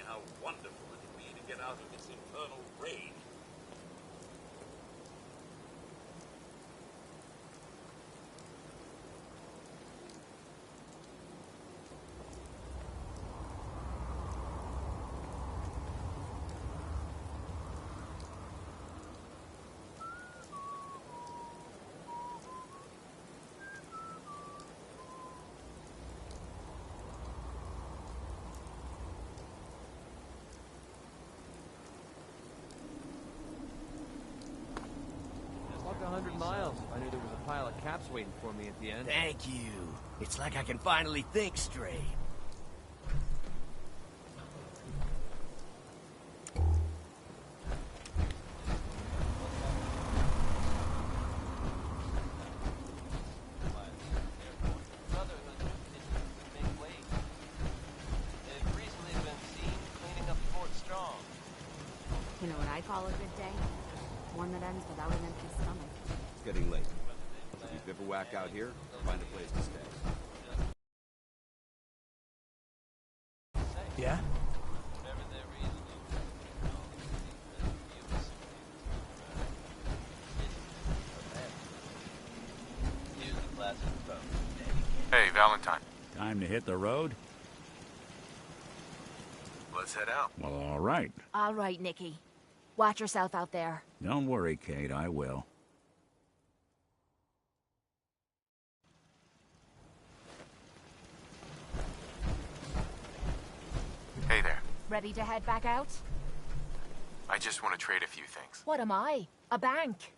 how wonderful it'll be to get out of this infernal rain. Walked 100 miles. I knew there was a pile of caps waiting for me at the end. Thank you. It's like I can finally think straight. You know what I call a good day? One that ends without an empty stomach. It's getting late. If you bivouac out here, find a place to stay. Yeah? Hey, Valentine. Time to hit the road? Let's head out. Well, all right. All right, Nikki. Watch yourself out there. Don't worry, Kate, I will. Hey there. Ready to head back out? I just want to trade a few things. What am I? A bank?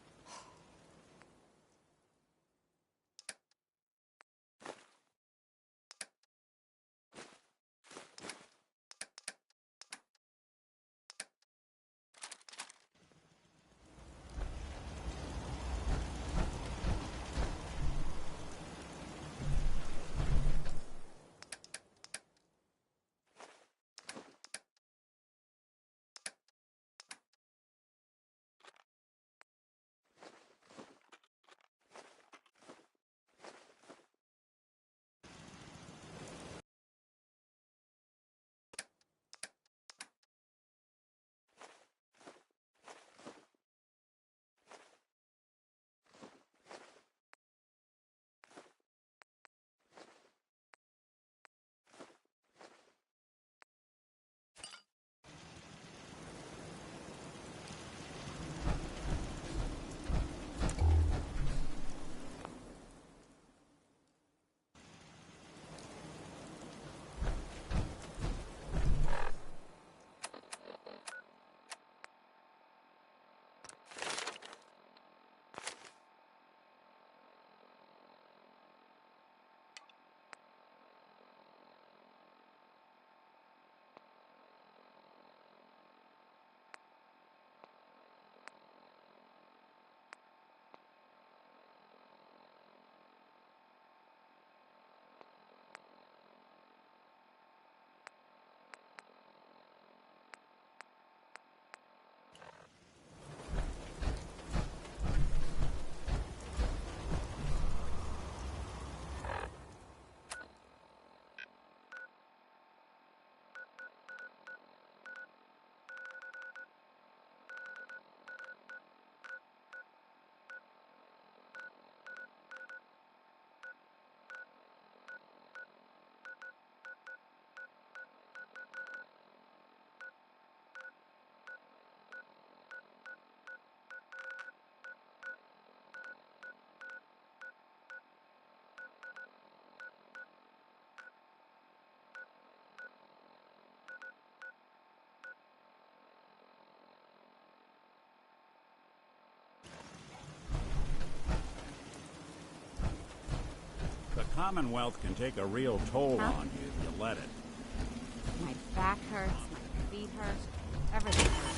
The Commonwealth can take a real toll on you if you let it. My back hurts, my feet hurt, everything hurts.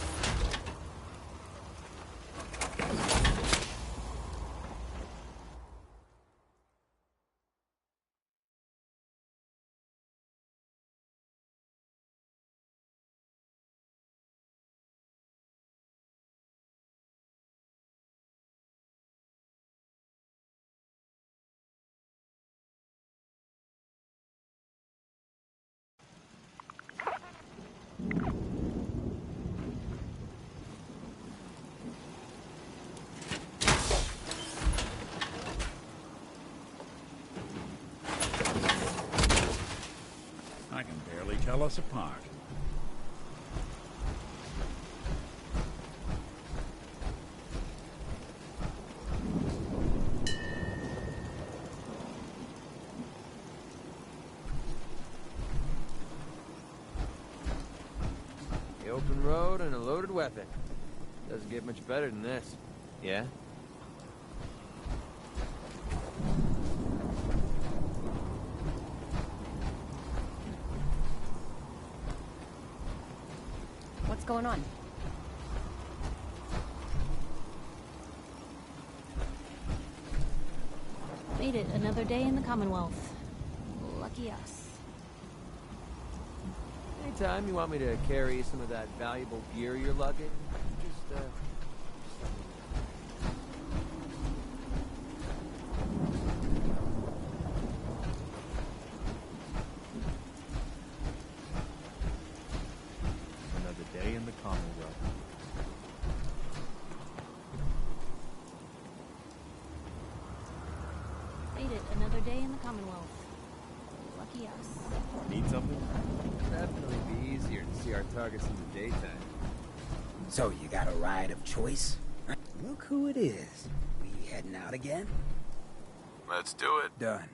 I can barely tell us apart. The open road and a loaded weapon. Doesn't get much better than this. Yeah? What's going on? Made it another day in the Commonwealth. Lucky us. Anytime you want me to carry some of that valuable gear you're lugging, just Another day in the Commonwealth. Made it another day in the Commonwealth. Lucky us. Need something? definitely be easier to see our targets in the daytime. So you got a ride of choice? Look who it is. We heading out again? Let's do it. Done.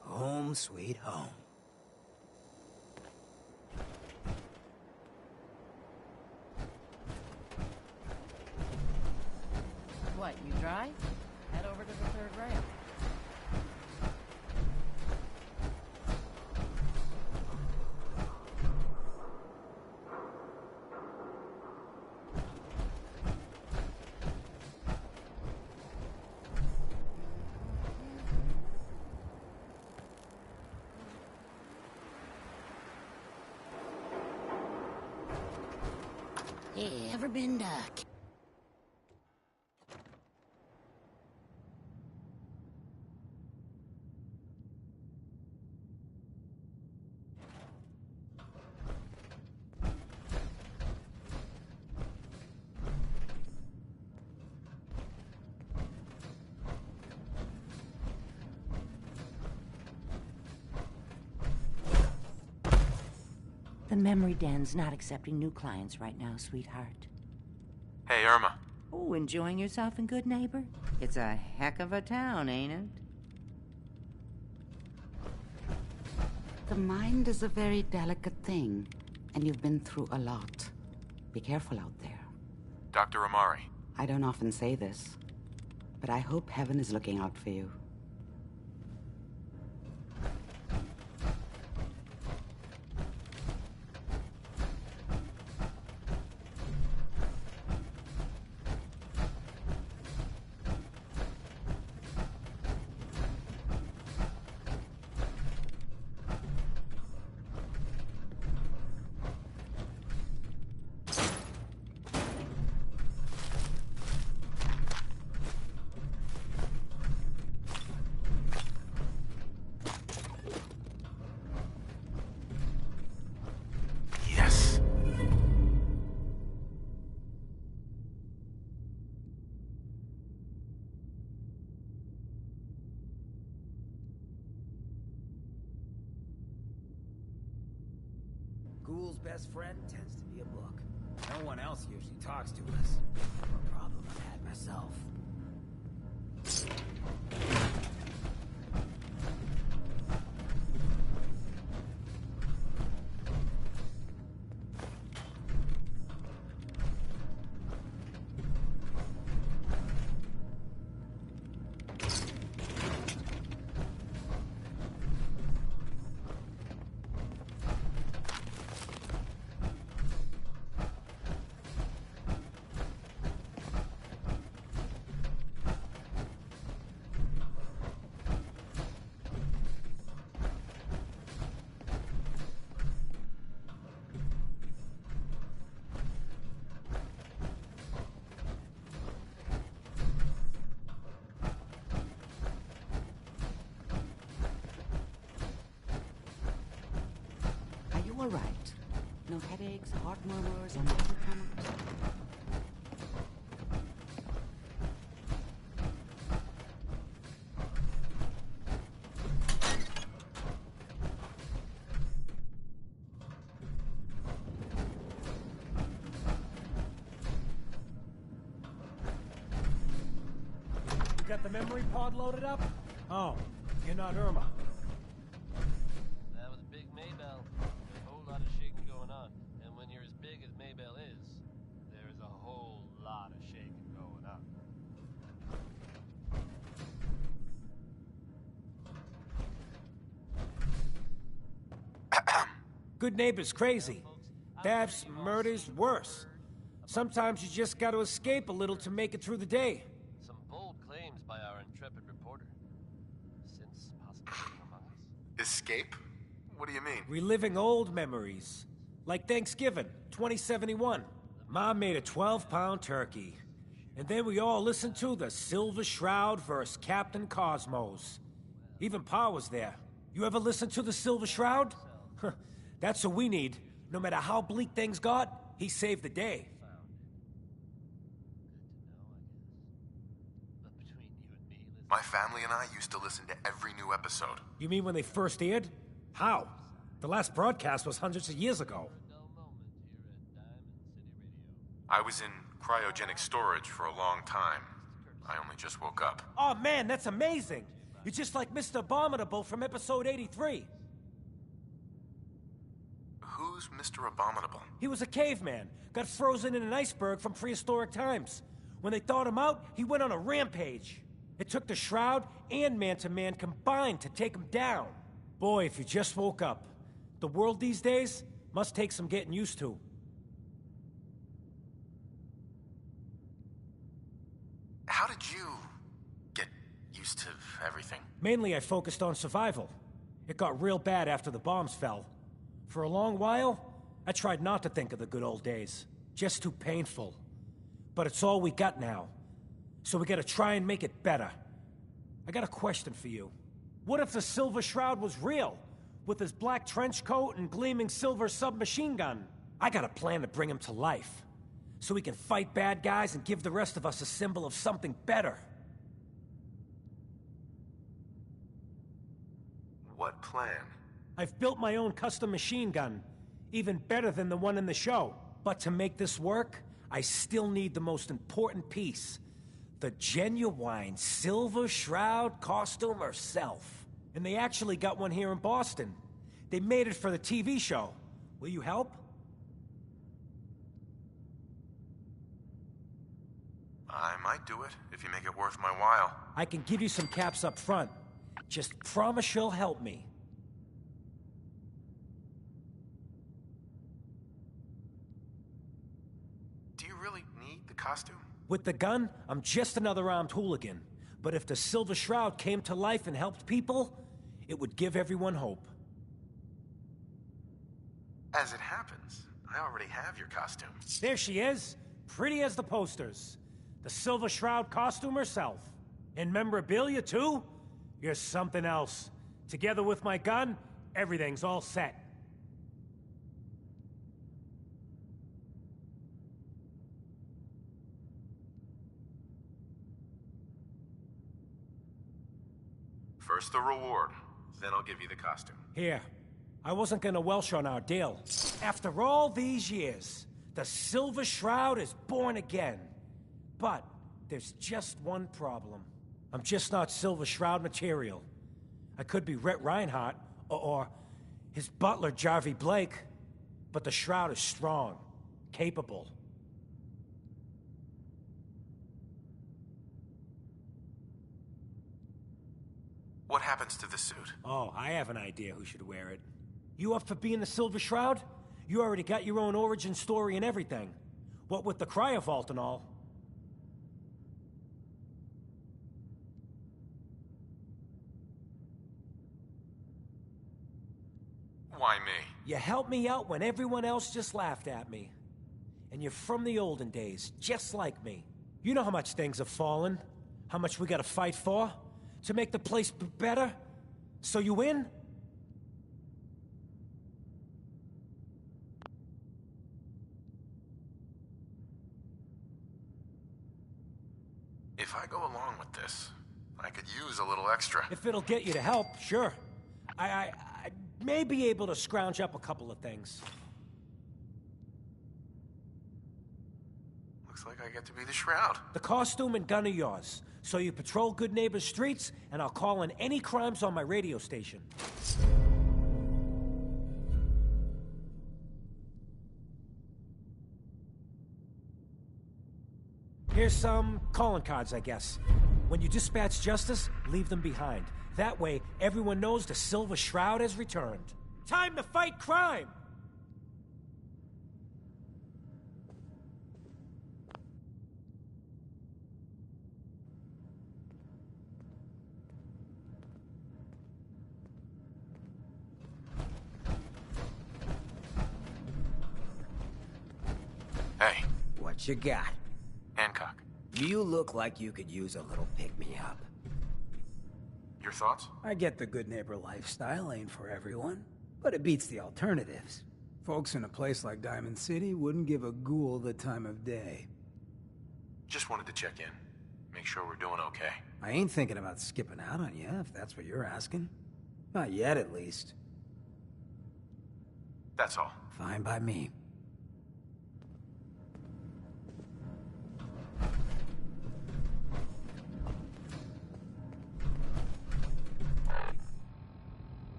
Home sweet home. What, you drive? Head over to the third rail. Hey, ever been duck? The Memory Den's not accepting new clients right now, sweetheart. Hey, Irma. Oh, enjoying yourself in Good Neighbor? It's a heck of a town, ain't it? The mind is a very delicate thing, and you've been through a lot. Be careful out there. Dr. Amari. I don't often say this, but I hope heaven is looking out for you. Yes. Ghoul's best friend tends to be a book. No one else usually talks to us. A problem I've had myself. all right. No headaches, heart murmurs, and every time. You got the memory pod loaded up? Oh, you're not Irma. That was Big Maybell. There's a whole lot of shaking going on. And when you're as big as Maybell is, there's a whole lot of shaking going on. Good neighbor's crazy. Thefts, murders, worse. Sometimes you just gotta escape a little to make it through the day. Some bold claims by our intrepid reporter. Since possibly among us. Escape? What do you mean? Reliving old memories. Like Thanksgiving, 2071. Mom made a 12-pound turkey. And then we all listened to the Silver Shroud vs. Captain Cosmos. Even Pa was there. You ever listen to the Silver Shroud? That's what we need. No matter how bleak things got, he saved the day. My family and I used to listen to every new episode. You mean when they first aired? How? The last broadcast was hundreds of years ago. I was in cryogenic storage for a long time. I only just woke up. Oh man, that's amazing! You're just like Mr. Abominable from episode 83. Who's Mr. Abominable? He was a caveman, got frozen in an iceberg from prehistoric times. When they thawed him out, he went on a rampage. It took the Shroud and Man-to-Man combined to take him down. Boy, if you just woke up. The world these days must take some getting used to. How did you get used to everything? Mainly I focused on survival. It got real bad after the bombs fell. For a long while, I tried not to think of the good old days. Just too painful. But it's all we got now. So we gotta try and make it better. I got a question for you. What if the Silver Shroud was real? With his black trench coat and gleaming silver submachine gun? I got a plan to bring him to life. So we can fight bad guys and give the rest of us a symbol of something better. What plan? I've built my own custom machine gun. Even better than the one in the show. But to make this work, I still need the most important piece. The genuine Silver Shroud costume herself. And they actually got one here in Boston. They made it for the TV show. Will you help? I might do it, if you make it worth my while. I can give you some caps up front. Just promise you'll help me. Do you really need the costume? With the gun, I'm just another armed hooligan. But if the Silver Shroud came to life and helped people, it would give everyone hope. As it happens, I already have your costume. There she is, pretty as the posters. The Silver Shroud costume herself. And memorabilia, too? You're something else. Together with my gun, everything's all set. First the reward, then I'll give you the costume. Here. I wasn't gonna welsh on our deal. After all these years, the Silver Shroud is born again. But there's just one problem. I'm just not Silver Shroud material. I could be Rhett Reinhardt, or his butler, Jarvie Blake. But the Shroud is strong, capable. What happens to the suit? Oh, I have an idea who should wear it. You up for being the Silver Shroud? You already got your own origin story and everything. What with the cryovault and all. Why me? You helped me out when everyone else just laughed at me. And you're from the olden days, just like me. You know how much things have fallen, how much we gotta fight for, to make the place better? So you win? this. I could use a little extra. If it'll get you to help, sure. I may be able to scrounge up a couple of things. Looks like I get to be the Shroud. The costume and gun are yours. So you patrol Good Neighbor's streets, and I'll call in any crimes on my radio station. Here's some calling cards, I guess. When you dispatch justice, leave them behind. That way, everyone knows the Silver Shroud has returned. Time to fight crime! Hey. What you got? Hancock. You look like you could use a little pick-me-up. Your thoughts? I get the good neighbor lifestyle ain't for everyone, but it beats the alternatives. Folks in a place like Diamond City wouldn't give a ghoul the time of day. Just wanted to check in. Make sure we're doing okay. I ain't thinking about skipping out on you, if that's what you're asking. Not yet, at least. That's all. Fine by me.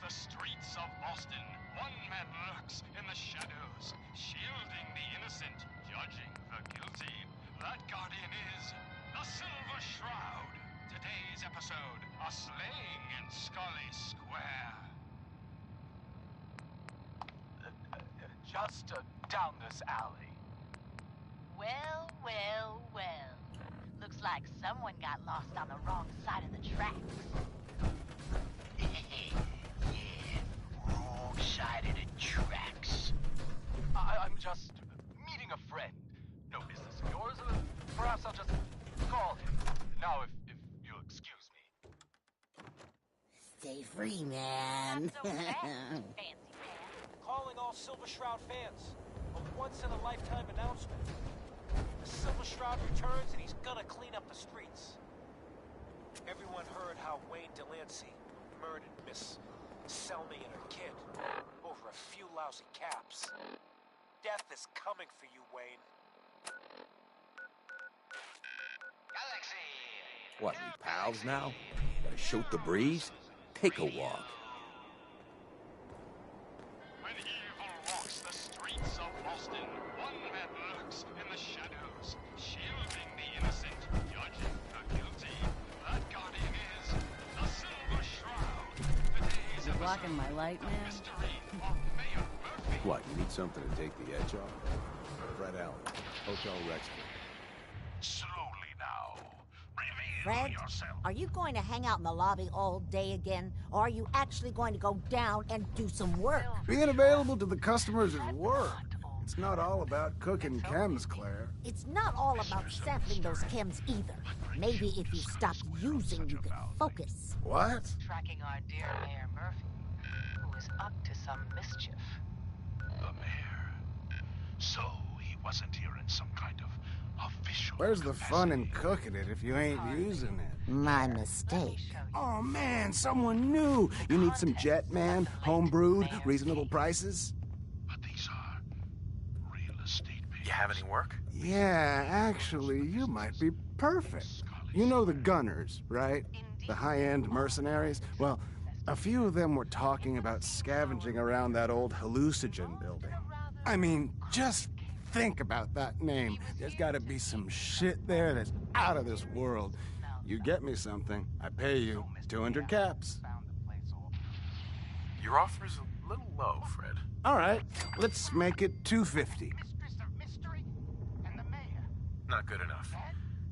The streets of Boston, one man lurks in the shadows, shielding the innocent, judging the guilty. That guardian is the Silver Shroud. Today's episode, a slaying in Scully Square. Just down this alley. Well, well, well. Looks like someone got lost on the wrong side of the tracks. Side of the tracks. I'm just meeting a friend. No business of yours. Perhaps I'll just call him. Now, if you'll excuse me. Stay free, man. Calling all Silver Shroud fans. A once-in-a-lifetime announcement. The Silver Shroud returns and he's gonna clean up the streets. Everyone heard how Wayne Delancey murdered Miss Selmy and her kid over a few lousy caps. Death is coming for you, Wayne. Galaxy. What, we pals now? Gotta shoot the breeze? Take a walk. When evil walks the streets of Boston, one man lurks in the shadows, shielding the innocent, judging the guilty. That guardian is the Silver Shroud. You're blocking my light, man. What, you need something to take the edge off? Fred Allen, Hotel Rexford. Slowly now. Reveal Fred, yourself. are you going to hang out in the lobby all day again? Or are you actually going to go down and do some work? Being available to the customers is work. It's not all about cooking chems, Claire. It's not all about sampling those chems either. Maybe if you stopped using, you could focus. What? Tracking our dear Mayor Murphy, who is up to some mischief. The mayor. So he wasn't here in some kind of official Where's the fun in cooking it if you ain't using it? My mistake. Oh man, someone new. You need some Jet Man, home-brewed, reasonable prices? But these are real estate papers. You have any work? Yeah, actually, you might be perfect. You know the Gunners, right? The high-end mercenaries? Well, a few of them were talking about scavenging around that old hallucinogen building. I mean, just think about that name. There's gotta be some shit there that's out of this world. You get me something, I pay you 200 caps. Your offer's a little low, Fred. All right, let's make it 250. Not good enough.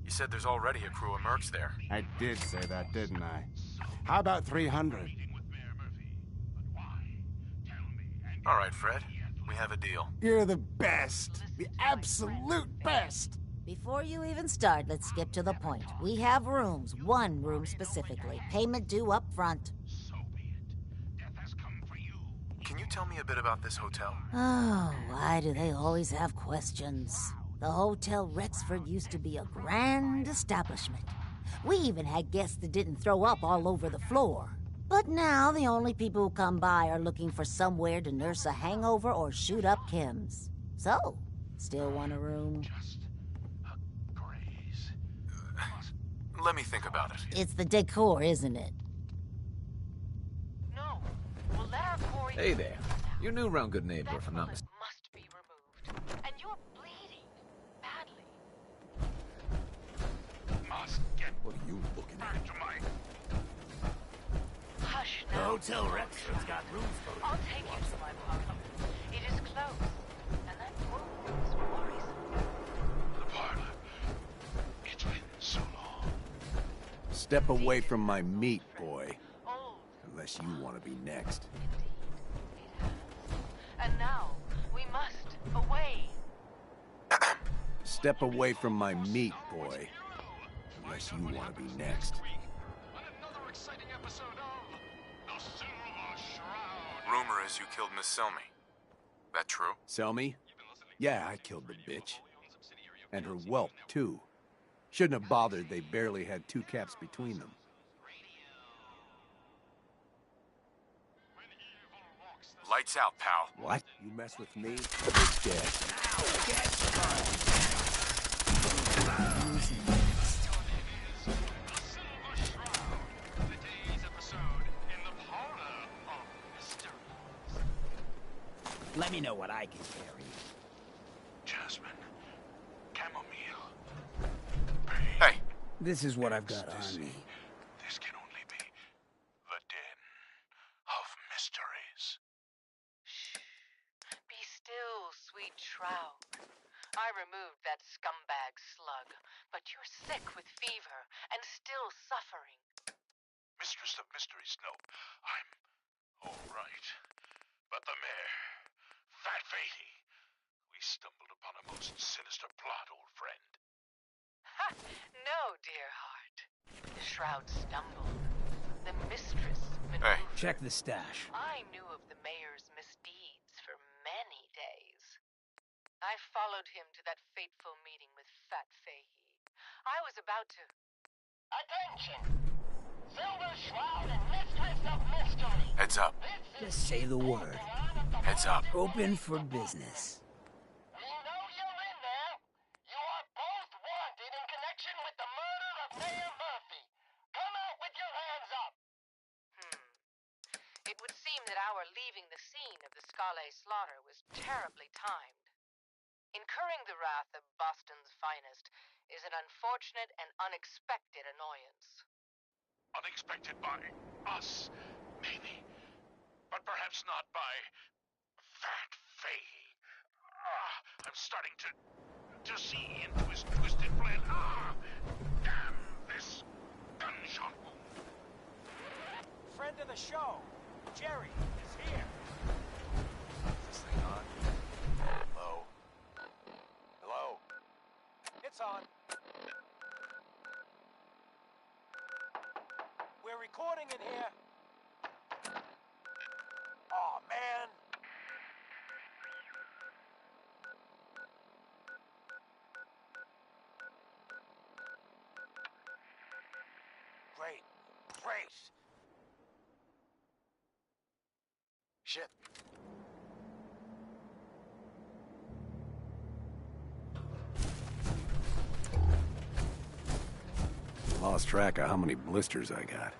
You said there's already a crew of mercs there. I did say that, didn't I? How about 300? All right, Fred. We have a deal. You're the best. The absolute best. Before you even start, let's skip to the point. We have rooms, one room specifically. Payment due up front. Can you tell me a bit about this hotel? Oh, why do they always have questions? The Hotel Rexford used to be a grand establishment. We even had guests that didn't throw up all over the floor. But now the only people who come by are looking for somewhere to nurse a hangover or shoot up chems. So, still want a room? Let me think about it. It's the decor, isn't it? No. We'll let our quarry... Hey there. You're new around Good Neighbor, if I'm not mistaken. must be removed. And you're bleeding. Badly. Must get... What are you looking at? To my... Hush The now. Hotel Rexford's got rooms for... I'll take you to my parlor. It is closed. And that wound is worrisome. The parlor. It's been so long. Step away from my meat, boy. Unless you want to be next. And now, we must away. Step away from my meat, boy. Unless you want to be next. Another exciting episode of The Silver Shroud. Rumor is you killed Miss Selmy. That true? Selmy? Yeah, I killed the bitch. And her whelp, too. Shouldn't have bothered, they barely had 2 caps between them. Lights out, pal. What? You mess with me, you're dead. Let me know what I can carry. Jasmine. Chamomile. Hey. This is what I've got on me. This can only be the den of mysteries. Be still, sweet shroud. I removed that scumbag slug, but you're sick with fever and still suffering. Mistress of Mysteries, no. I'm all right. But the mayor, Fat Fatey, we stumbled upon a most sinister plot, old friend. Ha! No, dear heart. The shroud stumbled. The mistress maneuvered. Check the stash. I knew of the mayor's misdeeds for many days. I followed him to that fateful meeting with Fat Fahey. I was about to... Attention! Silver Shroud and Mistress of Mystery! Heads up. Just say the word. Heads up. Open for business. We know you're in there. You are both wanted in connection with the murder of Mayor Murphy. Come out with your hands up! It would seem that our leaving the scene of the Scala slaughter was terribly timed. Incurring the wrath of Boston's finest is an unfortunate and unexpected annoyance. Unexpected by us, maybe. But perhaps not by Fat Fahey. I'm starting to see into his twisted plan. Damn this gunshot wound. Friend of the show, Jerry, is here. Is this thing on? Hello? Hello? It's on. We're recording in here. Aw, man. Great. Great. Shit. Lost track of how many blisters I got.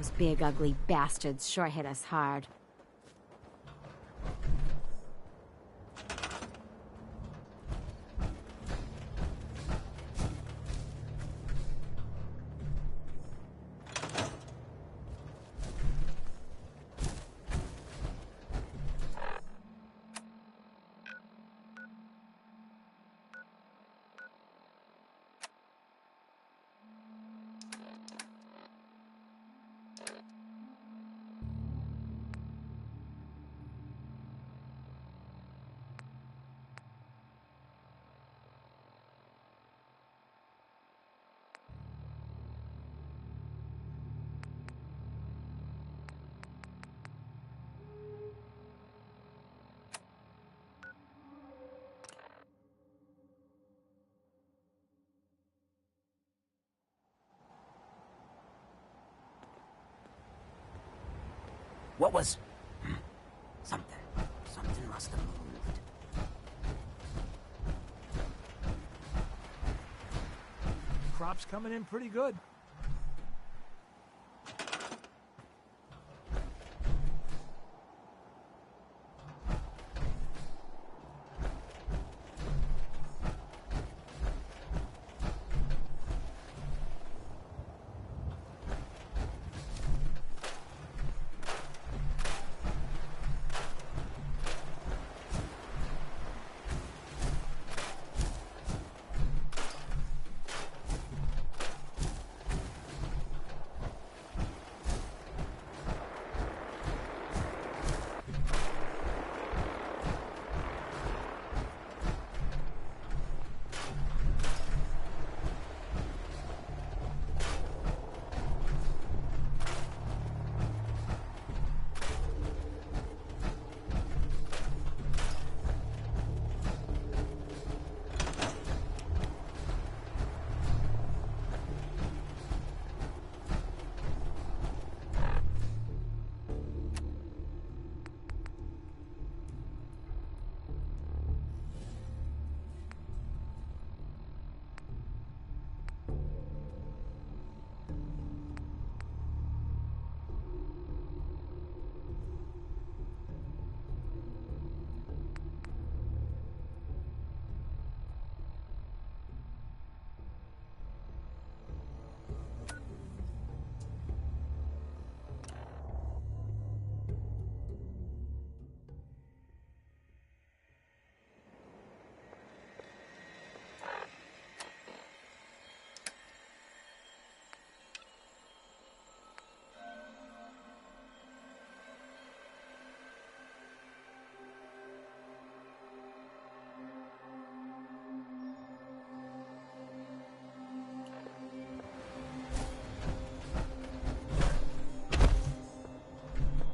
Those big, ugly bastards sure hit us hard. What was... Something must have moved. Crop's coming in pretty good.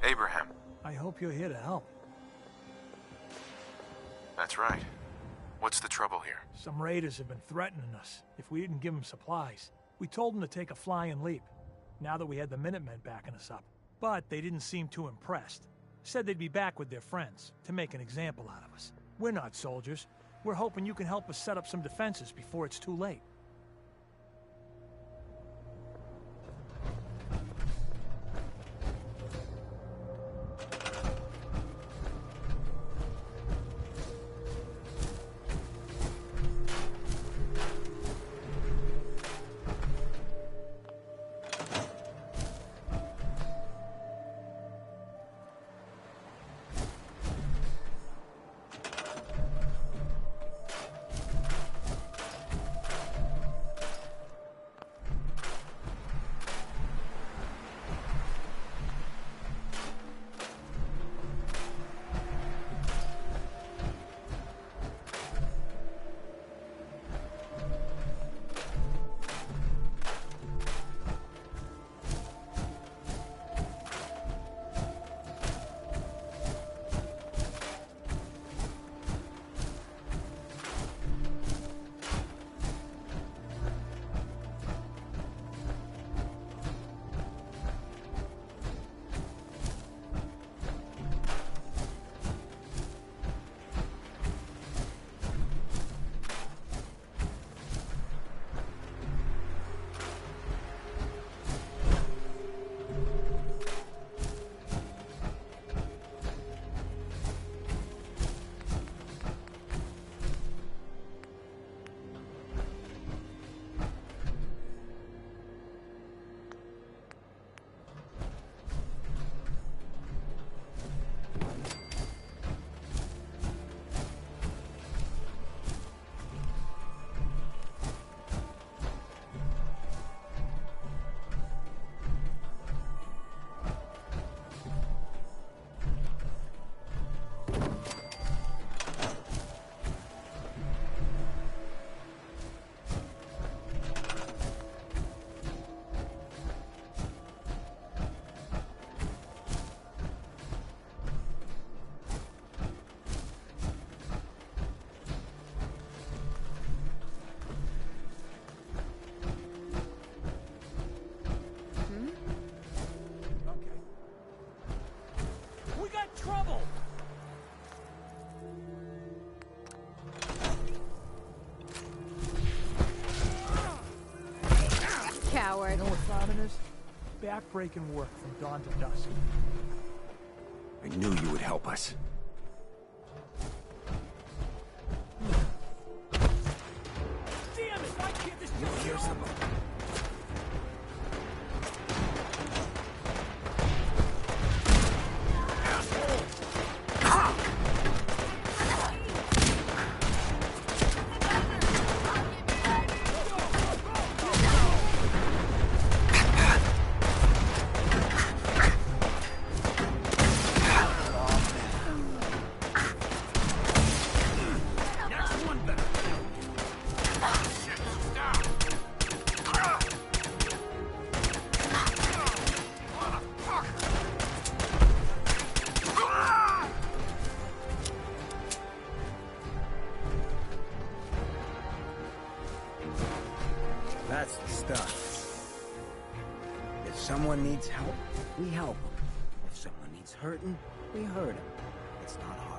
Abraham. I hope you're here to help. That's right. What's the trouble here? Some raiders have been threatening us if we didn't give them supplies. We told them to take a flying leap, now that we had the Minutemen backing us up. But they didn't seem too impressed. Said they'd be back with their friends to make an example out of us. We're not soldiers. We're hoping you can help us set up some defenses before it's too late. Southerners, backbreaking work from dawn to dusk. I knew you would help us. Damn it! Why can't this You hear something? That's the stuff. If someone needs help, we help them. If someone needs hurting, we hurt them. It's not hard.